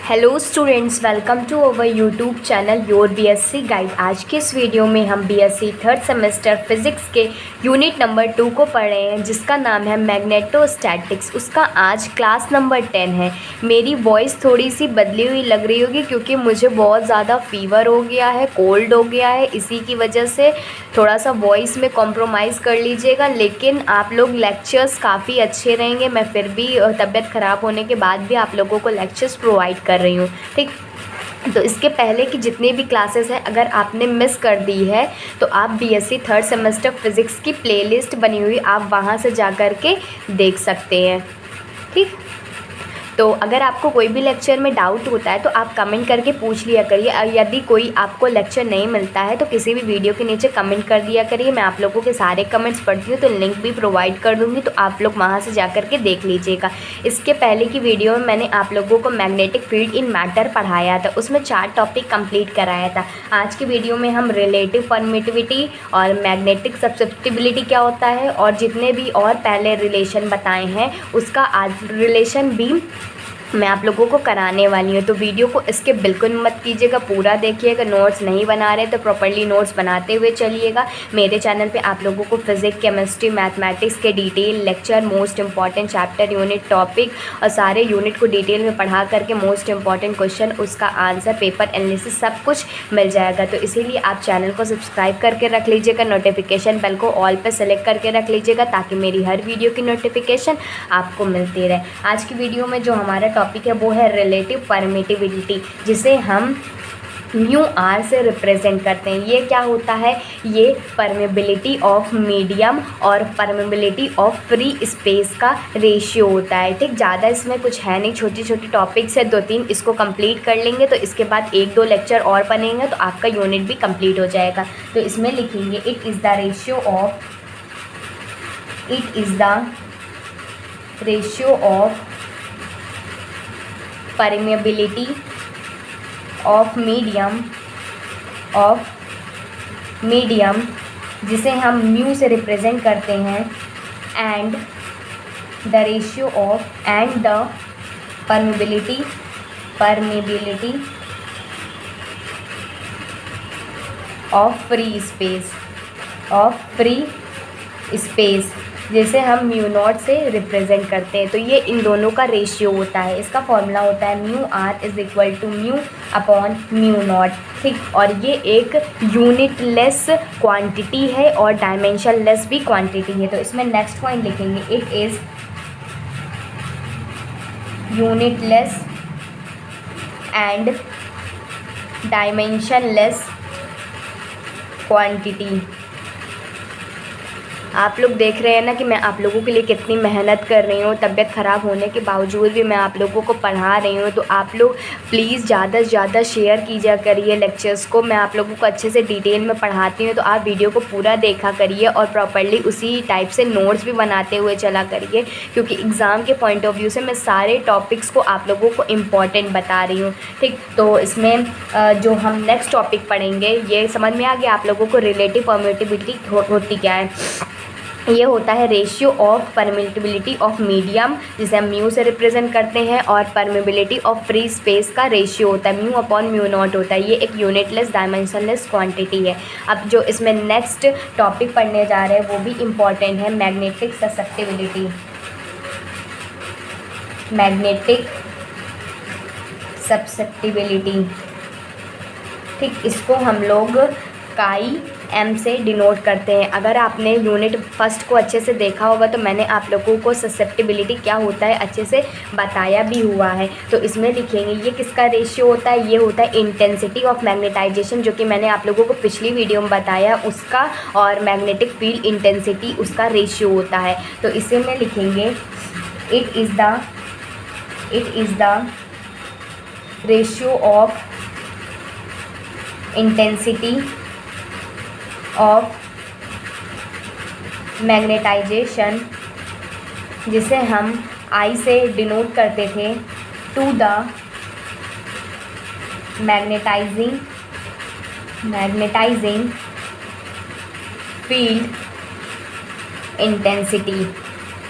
Hello students, welcome to our YouTube channel your BSc guide. आज के इस video में हम बीएससी थर्ड सेमेस्टर फिज़िक्स के यूनिट नंबर 2 को पढ़ रहे हैं, जिसका नाम है मैग्नेटोस्टैटिक्स। उसका आज क्लास नंबर 10 है। मेरी वॉइस थोड़ी सी बदली हुई लग रही होगी क्योंकि मुझे बहुत ज़्यादा फीवर हो गया है, कोल्ड हो गया है। इसी की वजह से थोड़ा सा वॉइस में कॉम्प्रोमाइज़ कर लीजिएगा, लेकिन आप लोग लेक्चर्स काफ़ी अच्छे रहेंगे। मैं फिर भी तबीयत ख़राब होने के बाद भी आप लोगों को लेक्चर्स प्रोवाइड कर रही हूँ, ठीक। तो इसके पहले की जितनी भी क्लासेस हैं, अगर आपने मिस कर दी है तो आप बीएससी थर्ड सेमेस्टर फिज़िक्स की प्लेलिस्ट बनी हुई, आप वहाँ से जा कर के देख सकते हैं, ठीक। तो अगर आपको कोई भी लेक्चर में डाउट होता है तो आप कमेंट करके पूछ लिया करिए। यदि कोई आपको लेक्चर नहीं मिलता है तो किसी भी वीडियो के नीचे कमेंट कर दिया करिए। मैं आप लोगों के सारे कमेंट्स पढ़ती हूँ, तो लिंक भी प्रोवाइड कर दूँगी, तो आप लोग वहाँ से जा कर के देख लीजिएगा। इसके पहले की वीडियो में मैंने आप लोगों को मैग्नेटिक फील्ड इन मैटर पढ़ाया था, उसमें 4 टॉपिक कंप्लीट कराया था। आज की वीडियो में हम रिलेटिव परमिटिविटी और मैग्नेटिक सब्सिप्टिबिलिटी क्या होता है और जितने भी और पहले रिलेशन बताए हैं उसका आज रिलेशन भी मैं आप लोगों को कराने वाली हूँ। तो वीडियो को इसके बिल्कुल मत कीजिएगा, पूरा देखिएगा। नोट्स नहीं बना रहे तो प्रॉपर्ली नोट्स बनाते हुए चलिएगा। मेरे चैनल पे आप लोगों को फिज़िक्स, केमिस्ट्री, मैथमेटिक्स के detail lecture, most important chapter, unit, topic और सारे यूनिट को डिटेल में पढ़ा करके मोस्ट इंपॉर्टेंट क्वेश्चन, उसका आंसर, पेपर एनालिसिस सब कुछ मिल जाएगा। तो इसीलिए आप चैनल को सब्सक्राइब करके रख लीजिएगा, नोटिफिकेशन बेल को ऑल पर सेलेक्ट करके रख लीजिएगा, ताकि मेरी हर वीडियो की नोटिफिकेशन आपको मिलती रहे। आज की वीडियो में जो हमारा टॉपिक है वो है रिलेटिव परमिटिविटी, जिसे हम म्यू आर से रिप्रेजेंट करते हैं। ये क्या होता है? ये परमेबिलिटी ऑफ मीडियम और परमेबिलिटी ऑफ फ्री स्पेस का रेशियो होता है, ठीक। ज़्यादा इसमें कुछ है नहीं, छोटी छोटी टॉपिक्स है, 2-3 इसको कंप्लीट कर लेंगे तो इसके बाद 1-2 लेक्चर और बनेंगे तो आपका यूनिट भी कंप्लीट हो जाएगा। तो इसमें लिखेंगे it is the ratio of permeability of medium, जिसे हम म्यू से रिप्रेजेंट करते हैं, and the permeability of free space, जिसे हम म्यू नॉट से रिप्रेजेंट करते हैं। तो ये इन दोनों का रेशियो होता है। इसका फॉर्मूला होता है mu R is equal to mu upon mu not, ठीक। और ये एक यूनिट लेस क्वांटिटी है और डायमेंशन लेस भी क्वांटिटी है। तो इसमें नेक्स्ट पॉइंट लिखेंगे it is unit less and dimension less quantity. आप लोग देख रहे हैं ना कि मैं आप लोगों के लिए कितनी मेहनत कर रही हूँ। तबीयत ख़राब होने के बावजूद भी मैं आप लोगों को पढ़ा रही हूँ। तो आप लोग प्लीज़ ज़्यादा से ज़्यादा शेयर कीजिए करिए लेक्चर्स को। मैं आप लोगों को अच्छे से डिटेल में पढ़ाती हूँ, तो आप वीडियो को पूरा देखा करिए और प्रॉपर्ली उसी टाइप से नोट्स भी बनाते हुए चला करिए, क्योंकि एग्ज़ाम के पॉइंट ऑफ व्यू से मैं सारे टॉपिक्स को आप लोगों को इम्पॉर्टेंट बता रही हूँ, ठीक। तो इसमें जो हम नेक्स्ट टॉपिक पढ़ेंगे, ये समझ में आ गया आप लोगों को रिलेटिव परमिटिविटी होती क्या है। ये होता है रेशियो ऑफ परमिटिबिलिटी ऑफ मीडियम, जिसे हम म्यू से रिप्रेजेंट करते हैं, और परमिबिलिटी ऑफ फ्री स्पेस का रेशियो होता है म्यू अपॉन म्यू नॉट होता है। ये एक यूनिटलेस डायमेंशनलेस क्वांटिटी है। अब जो इसमें नेक्स्ट टॉपिक पढ़ने जा रहे हैं वो भी इम्पॉर्टेंट है, मैग्नेटिक सब्सिप्टिबिलिटी, ठीक। इसको हम लोग काई एम से डिनोट करते हैं। अगर आपने यूनिट फर्स्ट को अच्छे से देखा होगा तो मैंने आप लोगों को ससेप्टिबिलिटी क्या होता है अच्छे से बताया भी हुआ है। तो इसमें लिखेंगे ये किसका रेशियो होता है? ये होता है इंटेंसिटी ऑफ मैग्नेटाइजेशन, जो कि मैंने आप लोगों को पिछली वीडियो में बताया उसका, और मैग्नेटिक फील्ड इंटेंसिटी उसका रेशियो होता है। तो इसे में लिखेंगे it is the ratio of intensity of magnetization, जिसे हम आई से डिनोट करते थे, to the magnetizing field intensity,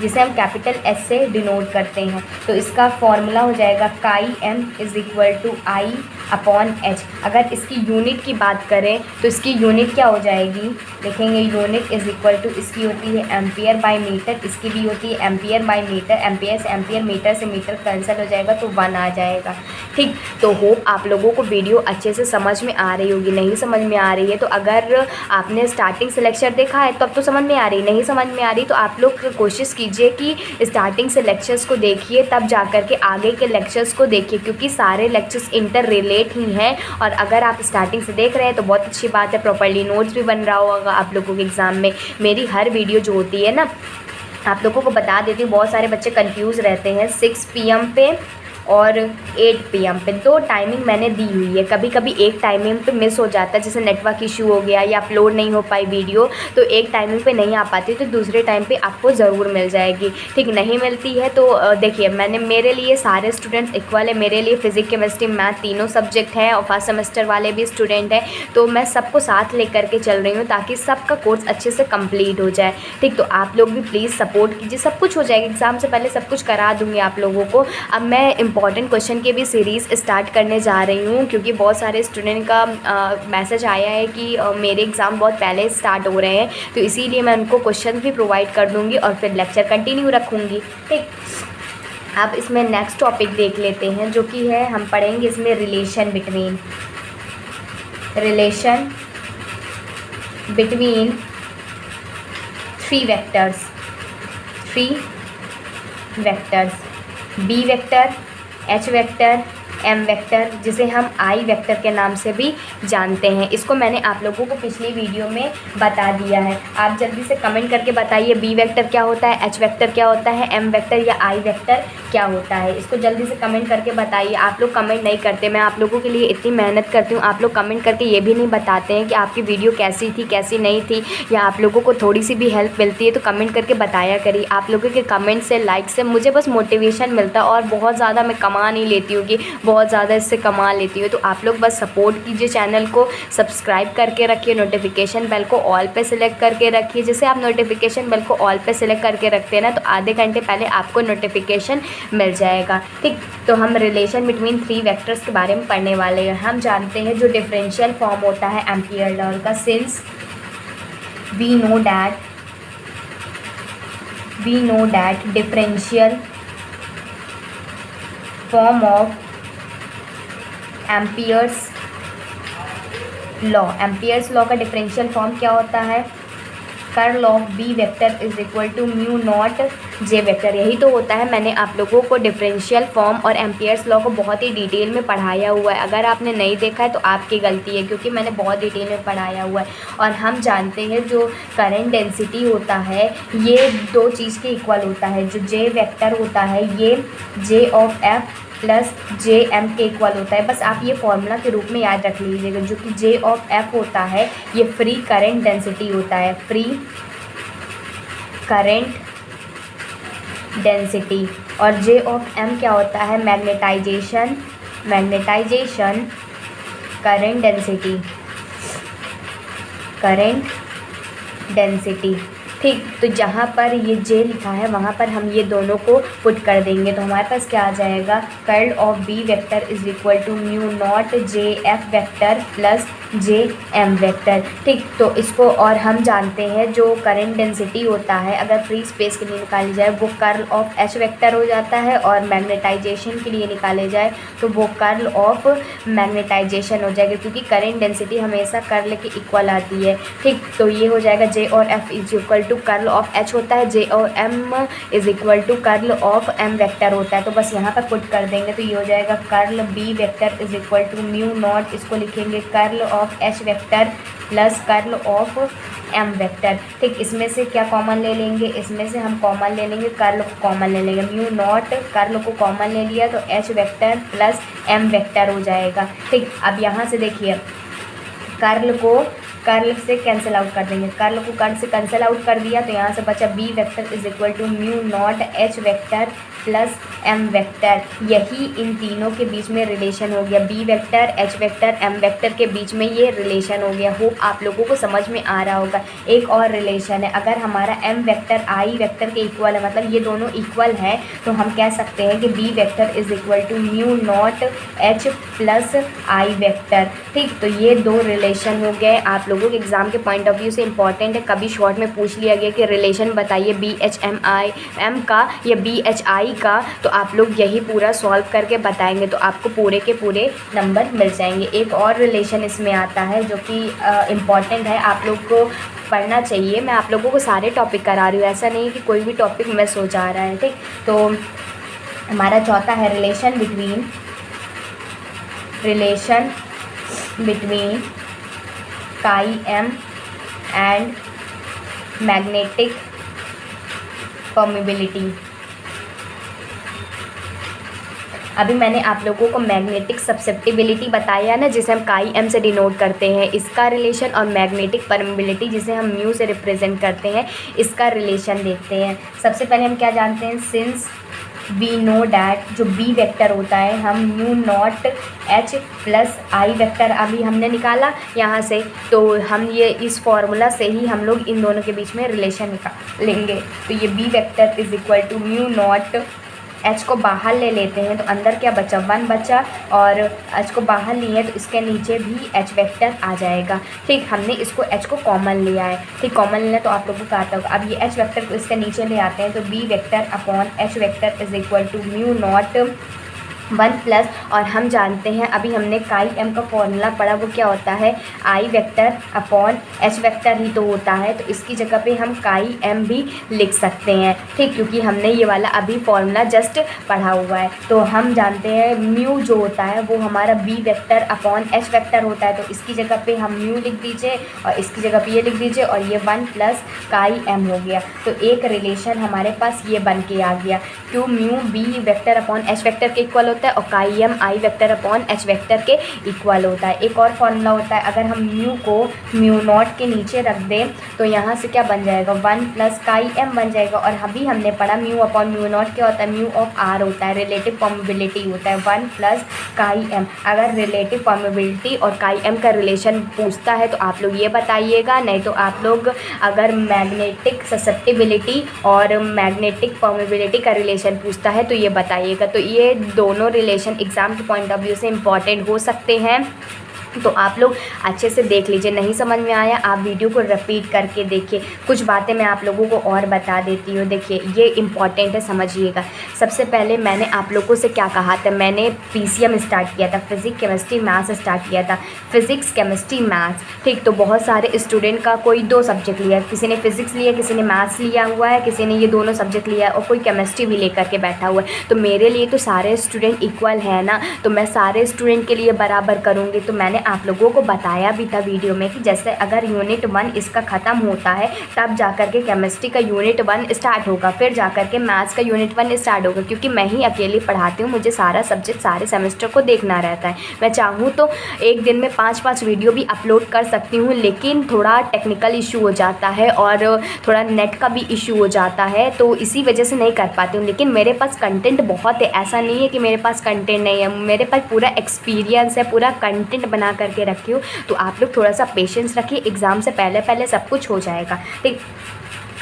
जिसे हम कैपिटल एस से डिनोट करते हैं। तो इसका फॉर्मूला हो जाएगा chi M is equal to I upon H. अगर इसकी यूनिट की बात करें तो इसकी यूनिट क्या हो जाएगी, देखेंगे यूनिट इज़ इक्वल टू इसकी होती है एम्पियर बाय मीटर, इसकी भी होती है एम्पियर बाय मीटर, एम्पियर से एम्पियर, मीटर से मीटर कैंसिल हो जाएगा तो 1 आ जाएगा। ठीक, तो होप आप लोगों को वीडियो अच्छे से समझ में आ रही होगी। नहीं समझ में आ रही है तो अगर आपने स्टार्टिंग से लेक्चर देखा है तब तो समझ में आ रही, नहीं समझ में आ रही तो आप लोग कोशिश कीजिए कि स्टार्टिंग से लेक्चर्स को देखिए, तब जा कर के आगे के लेक्चर्स को देखिए, क्योंकि सारे लेक्चर्स इंटर रिलेट ही हैं। और अगर आप स्टार्टिंग से देख रहे हैं तो बहुत अच्छी बात है, प्रॉपर्ली नोट्स भी बन रहा होगा आप लोगों के एग्ज़ाम में। मेरी हर वीडियो जो होती है ना, आप लोगों को बता देती हूँ, बहुत सारे बच्चे कंफ्यूज रहते हैं। 6 PM पे और 8 PM पे 2 टाइमिंग मैंने दी हुई है। कभी कभी एक टाइमिंग पे मिस हो जाता है, जैसे नेटवर्क इशू हो गया या अपलोड नहीं हो पाई वीडियो, तो एक टाइमिंग पे नहीं आ पाती, तो दूसरे टाइम पे आपको ज़रूर मिल जाएगी। ठीक, नहीं मिलती है तो देखिए, मैंने मेरे लिए सारे स्टूडेंट्स इक्वल है। मेरे लिए फिजिक्स, केमिस्ट्री, मैथ तीनों सब्जेक्ट हैं और फर्स्ट सेमेस्टर वाले भी स्टूडेंट हैं, तो मैं सबको साथ ले करके चल रही हूँ ताकि सबका कोर्स अच्छे से कम्प्लीट हो जाए। ठीक, तो आप लोग भी प्लीज़ सपोर्ट कीजिए, सब कुछ हो जाएगा, एग्ज़ाम से पहले सब कुछ करा दूँगी आप लोगों को। अब मैं इंपॉर्टेंट क्वेश्चन की भी सीरीज़ स्टार्ट करने जा रही हूँ, क्योंकि बहुत सारे स्टूडेंट का मैसेज आया है कि मेरे एग्ज़ाम बहुत पहले स्टार्ट हो रहे हैं, तो इसीलिए मैं उनको क्वेश्चन भी प्रोवाइड कर दूँगी और फिर लेक्चर कंटिन्यू रखूँगी। ठीक, अब इसमें नेक्स्ट टॉपिक देख लेते हैं, जो कि है हम पढ़ेंगे इसमें relation between 3 vectors B vector, H vector, M vector, जिसे हम आई वेक्टर के नाम से भी जानते हैं। इसको मैंने आप लोगों को पिछली वीडियो में बता दिया है। आप जल्दी से कमेंट करके बताइए बी वेक्टर क्या होता है, एच वेक्टर क्या होता है, एम वेक्टर या आई वेक्टर क्या होता है। इसको जल्दी से कमेंट करके बताइए। आप लोग कमेंट नहीं करते, मैं आप लोगों के लिए इतनी मेहनत करती हूँ, आप लोग कमेंट करके ये भी नहीं बताते हैं कि आपकी वीडियो कैसी थी, कैसी नहीं थी, या आप लोगों को थोड़ी सी भी हेल्प मिलती है तो कमेंट करके बताया करिए। आप लोगों के कमेंट से, लाइक से मुझे बस मोटिवेशन मिलता है, और बहुत ज़्यादा मैं कमा नहीं लेती हूँ कि बहुत ज़्यादा इससे कमा लेती हूँ। तो आप लोग बस सपोर्ट कीजिए, चैनल को सब्सक्राइब करके रखिए, नोटिफिकेशन बेल को ऑल पे सिलेक्ट करके रखिए। जैसे आप नोटिफिकेशन बेल को ऑल पे सिलेक्ट करके रखते हैं ना, तो आधे घंटे पहले आपको नोटिफिकेशन मिल जाएगा। ठीक, तो हम रिलेशन बिटवीन 3 वेक्टर्स के बारे में पढ़ने वाले हैं। हम जानते हैं जो डिफरेंशियल फॉर्म होता है एम्पियर लॉ का, since we know that differential form of ampere's law का डिफरेंशियल फॉर्म क्या होता है, curl of B vector is equal to mu naught J vector. यही तो होता है। मैंने आप लोगों को डिफरेंशियल फॉर्म और एम्पियर्स लॉ को बहुत ही डिटेल में पढ़ाया हुआ है। अगर आपने नहीं देखा है तो आपकी गलती है, क्योंकि मैंने बहुत डिटेल में पढ़ाया हुआ है। और हम जानते हैं जो करंट डेंसिटी होता है ये 2 चीज़ के इक्वल होता है। जो जे वेक्टर होता है ये J of F plus J M के इक्वल होता है। बस आप ये फॉर्मूला के रूप में याद रख लीजिएगा। जो कि जे ऑफ एफ होता है ये फ्री करंट डेंसिटी होता है, फ्री करंट डेंसिटी। और जे ऑफ एम क्या होता है, मैग्नेटाइजेशन करंट डेंसिटी। ठीक, तो जहाँ पर ये जे लिखा है वहाँ पर हम ये दोनों को पुट कर देंगे, तो हमारे पास क्या आ जाएगा, curl of B vector is equal to mu naught J F vector plus J M vector. ठीक, तो इसको और हम जानते हैं जो करंट डेंसिटी होता है अगर फ्री स्पेस के लिए निकाली जाए वो कर्ल ऑफ एच वेक्टर हो जाता है, और मैग्नेटाइजेशन के लिए निकाले जाए तो वो कर्ल ऑफ मैग्नेटाइजेशन हो जाएगा, क्योंकि करंट डेंसिटी हमेशा कर्ल के इक्वल आती है। ठीक, तो ये हो जाएगा जे और F is equal to curl of H होता है, जे और M is equal to curl of M vector होता है। तो बस यहाँ पर पुट कर देंगे तो ये हो जाएगा curl B vector is equal to mu naught, इसको लिखेंगे curl of H vector plus curl of M vector. ठीक, इसमें से क्या कॉमन ले लेंगे, इसमें से हम कॉमन ले लेंगे कर्ल को कॉमन ले लेंगे, म्यू नॉट कर्ल को कॉमन ले लिया तो H vector plus M vector हो जाएगा। ठीक, अब यहाँ से देखिए कर्ल से कैंसिल आउट कर देंगे, कर्ल को कर्ल से कैंसिल आउट कर दिया तो यहाँ से बचा B vector is equal to mu naught H vector plus M vector, यही इन तीनों के बीच में रिलेशन हो गया। B vector, H vector, M vector के बीच में ये रिलेशन हो गया। होप आप लोगों को समझ में आ रहा होगा। एक और रिलेशन है, अगर हमारा एम वेक्टर आई वेक्टर के इक्वल है, मतलब ये दोनों इक्वल हैं, तो हम कह सकते हैं कि B vector is equal to mu naught H plus I vector. ठीक, तो ये दो रिलेशन हो गए। आप लोगों के एग्जाम के पॉइंट ऑफ व्यू से इंपॉर्टेंट है। कभी शॉर्ट में पूछ लिया गया कि रिलेशन बताइए B H M I M का या बी एच आई का, तो आप लोग यही पूरा सॉल्व करके बताएंगे तो आपको पूरे के पूरे नंबर मिल जाएंगे। एक और रिलेशन इसमें आता है जो कि इम्पॉर्टेंट है, आप लोग को पढ़ना चाहिए। मैं आप लोगों को सारे टॉपिक करा रही हूँ, ऐसा नहीं कि कोई भी टॉपिक मिस हो जा रहा है। ठीक, तो हमारा चौथा है relation between chi M and magnetic permeability. अभी मैंने आप लोगों को मैग्नेटिक ससेप्टिबिलिटी बताया ना, जिसे हम काई एम से डिनोट करते हैं, इसका रिलेशन, और मैग्नेटिक परमिबिलिटी जिसे हम म्यू से रिप्रेजेंट करते हैं, इसका रिलेशन देखते हैं। सबसे पहले हम क्या जानते हैं, सिंस वी नो डैट जो बी वेक्टर होता है, हम mu naught H plus I vector अभी हमने निकाला यहाँ से, तो हम ये इस फॉर्मूला से ही हम लोग इन दोनों के बीच में रिलेशन निकालेंगे। तो ये B vector is equal to mu naught, H को बाहर ले लेते हैं तो अंदर क्या बचा, 1 बचा, और एच को बाहर लिए तो इसके नीचे भी एच वेक्टर आ जाएगा। ठीक, हमने इसको एच को कॉमन लिया है। ठीक, कॉमन लिया तो आप लोगों को आता होगा। अब ये एच वेक्टर को इसके नीचे ले आते हैं तो B vector upon H vector is equal to mu naught 1 plus, और हम जानते हैं अभी हमने काई एम का फॉर्मूला पढ़ा, वो क्या होता है, आई वेक्टर अपॉन एच वेक्टर ही तो होता है, तो इसकी जगह पे हम काई एम भी लिख सकते हैं। ठीक, क्योंकि हमने ये वाला अभी फॉर्मूला जस्ट पढ़ा हुआ है। तो हम जानते हैं म्यू जो होता है वो हमारा B vector upon H vector होता है, तो इसकी जगह पे हम म्यू लिख दीजिए और इसकी जगह पे ये लिख दीजिए, और ये 1 प्लस काई एम हो गया। तो एक रिलेशन हमारे पास ये बन के आ गया, क्यों mu B vector upon H vector के इक्वल होता है और chi M I vector upon H vector के इक्वल होता है। एक और फॉर्मूला होता है, अगर हम म्यू को म्यू नॉट के नीचे रख दें तो यहाँ से क्या बन जाएगा, 1 प्लस काई एम बन जाएगा। और अभी हमने पढ़ा म्यू अपॉन म्यू नॉट क्या होता है, म्यू ऑफ आर होता है, रिलेटिव परमिबिलिटी होता है, 1 प्लस काई एम। अगर रिलेटिव परमिबिलिटी और काई एम का रिलेशन पूछता है तो आप लोग ये बताइएगा, नहीं तो आप लोग अगर मैग्नेटिक ससेप्टिबिलिटी और मैग्नेटिक परमिबिलिटी का रिलेशन पूछता है तो ये बताइएगा। तो ये दोनों रिलेशन एग्ज़ाम के पॉइंट ऑफ व्यू से इम्पॉर्टेंट हो सकते हैं, तो आप लोग अच्छे से देख लीजिए। नहीं समझ में आया आप वीडियो को रिपीट करके देखिए। कुछ बातें मैं आप लोगों को और बता देती हूँ, देखिए ये इम्पॉर्टेंट है, समझिएगा। सबसे पहले मैंने आप लोगों से क्या कहा था, मैंने पीसीएम स्टार्ट किया था, फिजिक्स केमिस्ट्री मैथ्स स्टार्ट किया था, फिजिक्स केमिस्ट्री मैथ्स। ठीक, तो बहुत सारे स्टूडेंट का कोई 2 सब्जेक्ट लिया, किसी ने फिजिक्स लिया, किसी ने मैथ्स लिया हुआ है, किसी ने ये दोनों सब्जेक्ट लिया और कोई केमिस्ट्री भी लेकर के बैठा हुआ है। तो मेरे लिए तो सारे स्टूडेंट इक्वल है ना, तो मैं सारे स्टूडेंट के लिए बराबर करूँगी। तो मैंने आप लोगों को बताया भी था वीडियो में कि जैसे अगर यूनिट 1 इसका ख़त्म होता है तब जाकर के केमिस्ट्री का यूनिट 1 स्टार्ट होगा, फिर जाकर के मैथ्स का यूनिट 1 स्टार्ट होगा, क्योंकि मैं ही अकेली पढ़ाती हूँ, मुझे सारा सब्जेक्ट सारे सेमेस्टर को देखना रहता है। मैं चाहूँ तो एक दिन में 5-5 वीडियो भी अपलोड कर सकती हूँ, लेकिन थोड़ा टेक्निकल इशू हो जाता है और थोड़ा नेट का भी इशू हो जाता है, तो इसी वजह से नहीं कर पाती हूँ। लेकिन मेरे पास कंटेंट बहुत है, ऐसा नहीं है कि मेरे पास कंटेंट नहीं है, मेरे पास पूरा एक्सपीरियंस है, पूरा कंटेंट बना करके रखी हूँ। तो आप लोग थोड़ा सा पेशेंस रखिए, एग्ज़ाम से पहले सब कुछ हो जाएगा। ठीक,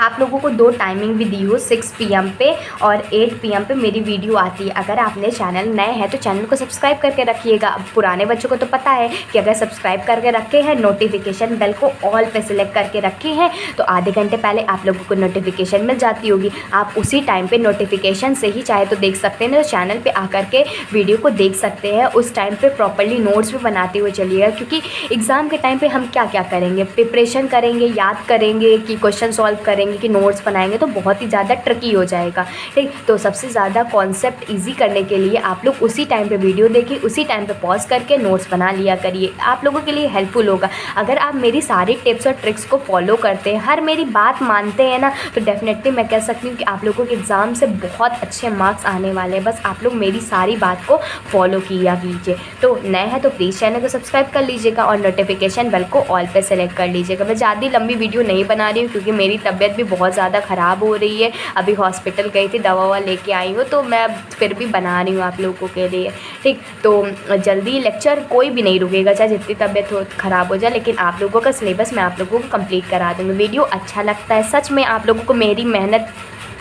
आप लोगों को 2 टाइमिंग भी दी हो, 6 PM पे और 8 PM पे मेरी वीडियो आती है। अगर आपने चैनल नए हैं तो चैनल को सब्सक्राइब करके रखिएगा। अब पुराने बच्चों को तो पता है कि अगर सब्सक्राइब करके रखे हैं, नोटिफिकेशन बेल को ऑल पे सिलेक्ट करके रखे हैं, तो आधे घंटे पहले आप लोगों को नोटिफिकेशन मिल जाती होगी। आप उसी टाइम पर नोटिफिकेशन से ही चाहे तो देख सकते हैं, तो चैनल पर आकर के वीडियो को देख सकते हैं। उस टाइम पर प्रॉपरली नोट्स भी बनाते हुए चलिएगा, क्योंकि एग्ज़ाम के टाइम पर हम क्या क्या करेंगे, प्रिपरेशन करेंगे, याद करेंगे कि क्वेश्चन सॉल्व करेंगे कि नोट्स बनाएंगे, तो बहुत ही ज़्यादा ट्रिकी हो जाएगा। ठीक, तो सबसे ज़्यादा कॉन्सेप्ट इजी करने के लिए आप लोग उसी टाइम पे वीडियो देखिए, उसी टाइम पे पॉज करके नोट्स बना लिया करिए, आप लोगों के लिए हेल्पफुल होगा। अगर आप मेरी सारी टिप्स और ट्रिक्स को फॉलो करते हैं, हर मेरी बात मानते हैं ना, तो डेफिनेटली मैं कह सकती हूँ कि आप लोगों के एग्ज़ाम से बहुत अच्छे मार्क्स आने वाले हैं। बस आप लोग मेरी सारी बात को फॉलो किया कीजिए। तो नए हैं तो प्लीज़ चैनल को सब्सक्राइब कर लीजिएगा और नोटिफिकेशन बेल को ऑल पे सेलेक्ट कर लीजिएगा। मैं ज़्यादा लंबी वीडियो नहीं बना रही हूँ, क्योंकि मेरी तबीयत तबीयत भी बहुत ज़्यादा ख़राब हो रही है। अभी हॉस्पिटल गई थी, दवा ववा लेके आई हूँ, तो मैं फिर भी बना रही हूँ आप लोगों के लिए, ठीक। तो जल्दी लेक्चर कोई भी नहीं रुकेगा, चाहे जितनी तबीयत हो ख़राब हो जाए, लेकिन आप लोगों का सिलेबस मैं आप लोगों को कंप्लीट करा दूँगी। वीडियो अच्छा लगता है, सच में आप लोगों को मेरी मेहनत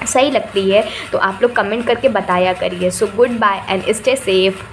सही लगती है तो आप लोग कमेंट करके बताया करिए। So goodbye and stay safe.